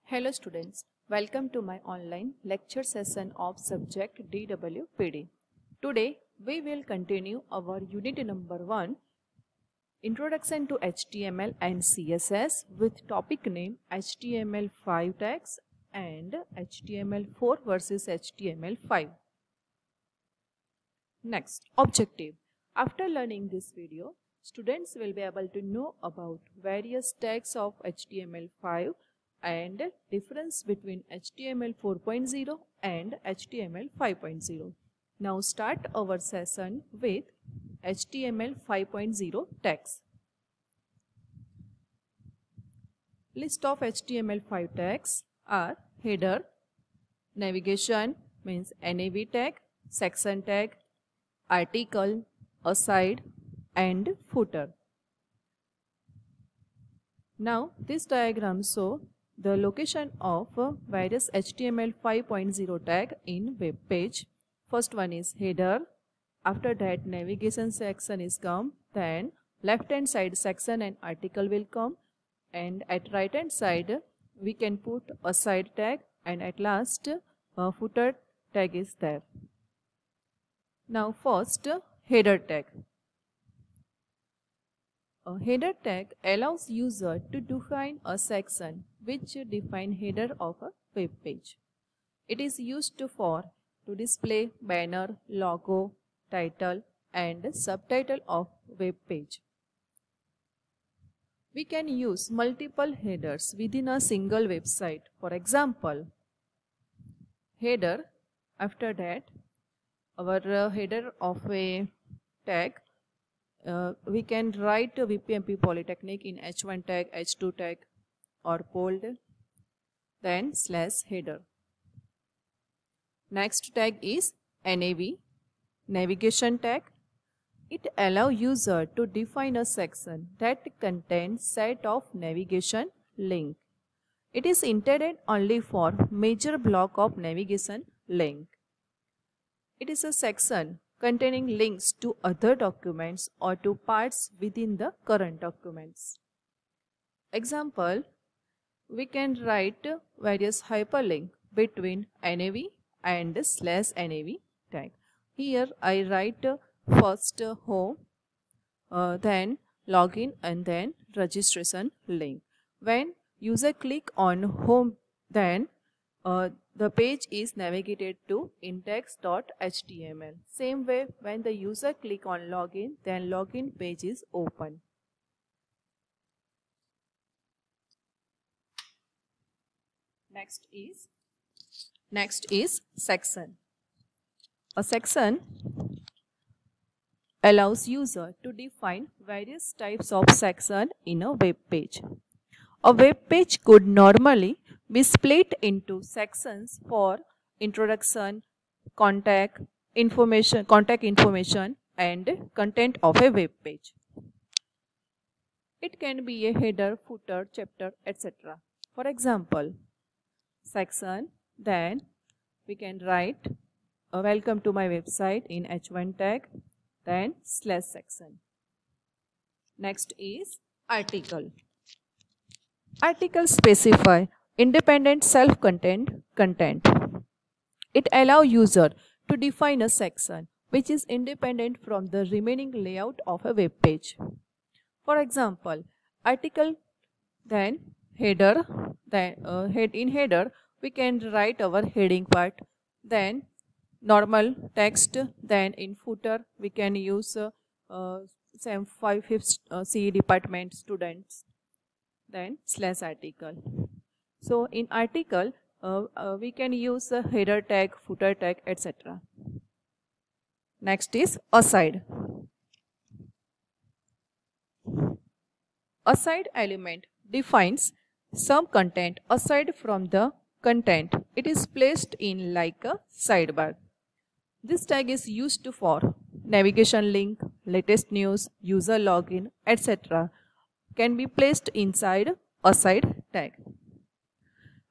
Hello students, welcome to my online lecture session of subject DWPD. Today we will continue our unit number 1, Introduction to HTML and CSS, with topic name HTML5 tags and HTML4 versus HTML5. Next, objective. After learning this video, students will be able to know about various tags of HTML5 and difference between HTML 4.0 and HTML 5.0. Now start our session with HTML 5.0 tags. List of HTML5 tags are header, navigation means NAV tag, section tag, article, aside and footer. Now this diagram shows the location of various HTML 5.0 tag in web page. First one is header. After that navigation section is come. Then left hand side section and article will come. And at right hand side we can put aside tag. And at last footer tag is there. Now first header tag. A header tag allows user to define a section which define header of a web page. It is used to display banner, logo, title and subtitle of web page. We can use multiple headers within a single website. For example, header, after that our header of a tag, we can write VPMP Polytechnic in H1 tag, H2 tag or bold, then / header. Next tag is NAV, navigation tag. It allows user to define a section that contains set of navigation link. It is intended only for major block of navigation link. It is a section containing links to other documents or to parts within the current documents. Example, we can write various hyperlink between NAV and /NAV tag. Here I write first home, then login and then registration link. When user click on home, then the page is navigated to index.html. Same way, when the user click on login, then login page is open. Next is section. A section allows user to define various types of section in a web page. A web page could normally be split into sections for introduction, contact information and content of a web page. It can be a header, footer, chapter, etc. For example, section, then we can write welcome to my website in H1 tag, then /section. Next is article. Articles specify independent self-contained content. It allows user to define a section which is independent from the remaining layout of a web page. For example, article, then header, then in header we can write our heading part, then normal text, then in footer we can use same 5/5 CE department students, then /article. So in article we can use a header tag, footer tag, etc. Next is aside. Aside element defines some content aside from the content. It is placed in like a sidebar. This tag is used for navigation link, latest news, user login, etc. can be placed inside aside tag.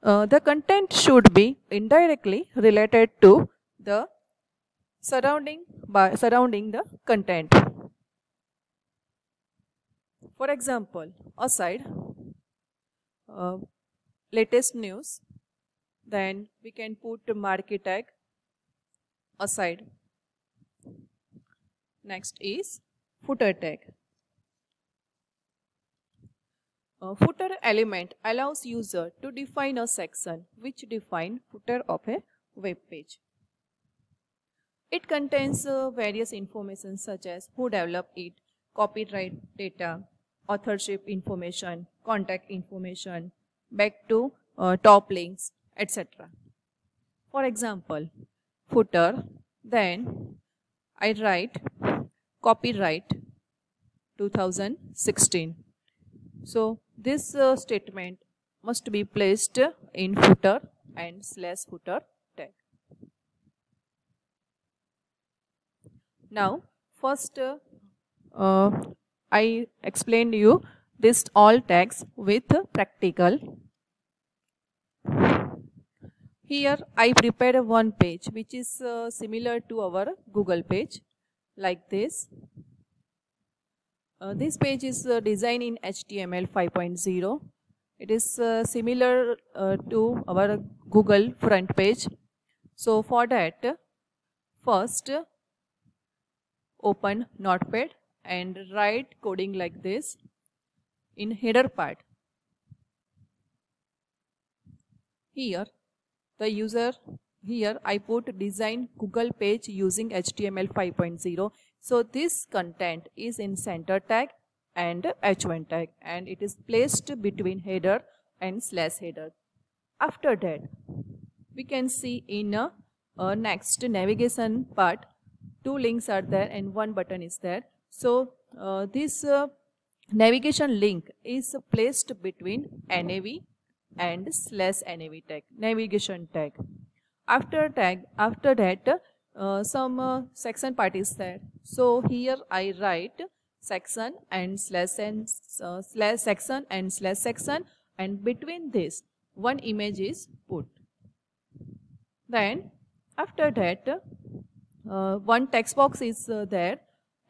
The content should be indirectly related to the surrounding the content. For example, aside latest news. Then we can put market tag aside. Next is footer tag. A footer element allows user to define a section which define footer of a web page. It contains various information such as who developed it, copyright data, authorship information, contact information, back to top links, etc. For example, footer, then I write copyright 2016. So this statement must be placed in footer and /footer tag. Now first I explained you this all tags with practical. Here I prepared one page which is similar to our Google page like this. This page is designed in HTML 5.0. It is similar to our Google front page. So for that, first open Notepad and write coding like this in header part. Here I put design Google page using HTML 5.0. So this content is in center tag and h1 tag, and it is placed between header and /header. After that, we can see in next navigation part, 2 links are there and 1 button is there. So this navigation link is placed between nav and /nav tag, navigation tag. After that, some section part is there. So here I write section and /section and /section, and between this one image is put. Then after that, one text box is there,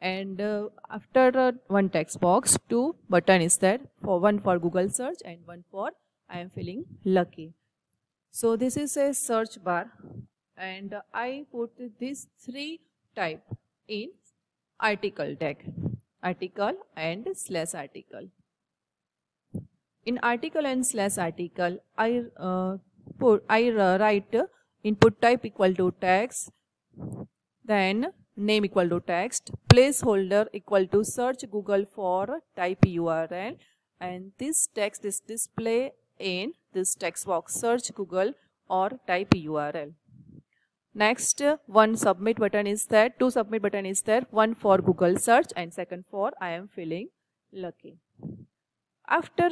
and after one text box, 2 button is there, for one for Google search and one for I am feeling lucky. So this is a search bar, and I put these 3 type in article tag, article and /article. In article and /article, I write input type equal to text, then name equal to text, placeholder equal to search Google for type URL, and this text is display in this text box search Google or type URL. Next, one submit button is there, 2 submit button is there, one for Google search and second for I am feeling lucky. After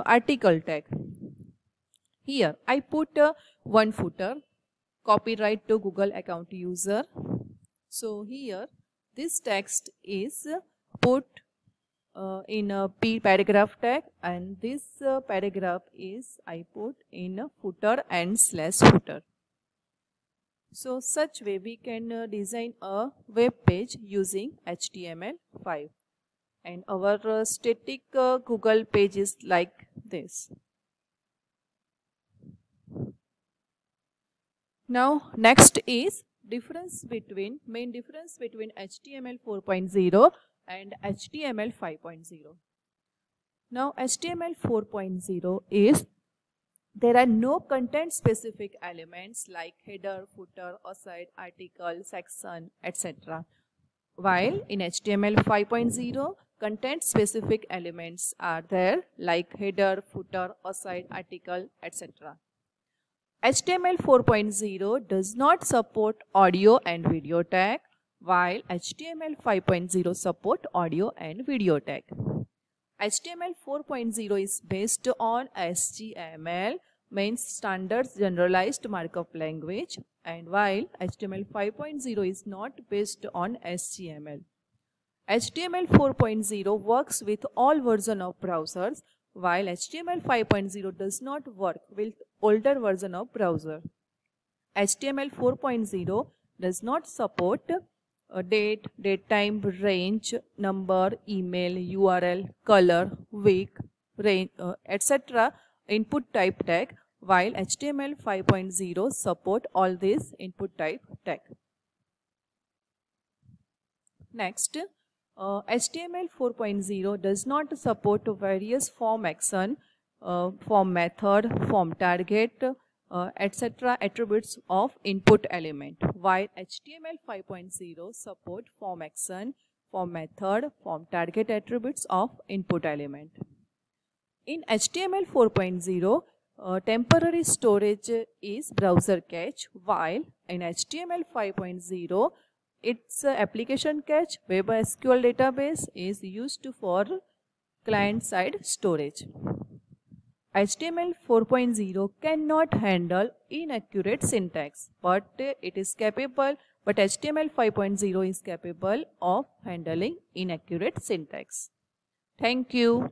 article tag, here I put one footer, copyright to Google account user. So here this text is put in a paragraph tag, and this paragraph is I put in a footer and /footer. So such way we can design a web page using HTML5, and our static Google page is like this. Now next is main difference between HTML 4.0 and HTML 5.0. Now HTML 4.0 is there are no content specific elements like header, footer, aside, article, section, etc. While in HTML 5.0, content specific elements are there like header, footer, aside, article, etc. HTML 4.0 does not support audio and video tag, while HTML 5.0 support audio and video tag. HTML 4.0 is based on SGML, means Standards Generalized Markup Language, and while HTML 5.0 is not based on SGML. HTML 4.0 works with all versions of browsers, while HTML 5.0 does not work with older version of browser. HTML 4.0 does not support date, time, range, number, email, URL, color, week, range, etc. input type tag, while HTML 5.0 support all these input type tag. Next, HTML 4.0 does not support various form action, form method, form target, etc. attributes of input element, while HTML 5.0 support form action, form method, form target attributes of input element. In HTML 4.0, temporary storage is browser cache, while in HTML 5.0, its application cache, Web SQL database is used for client-side storage. HTML 4.0 cannot handle inaccurate syntax, but HTML 5.0 is capable of handling inaccurate syntax. Thank you.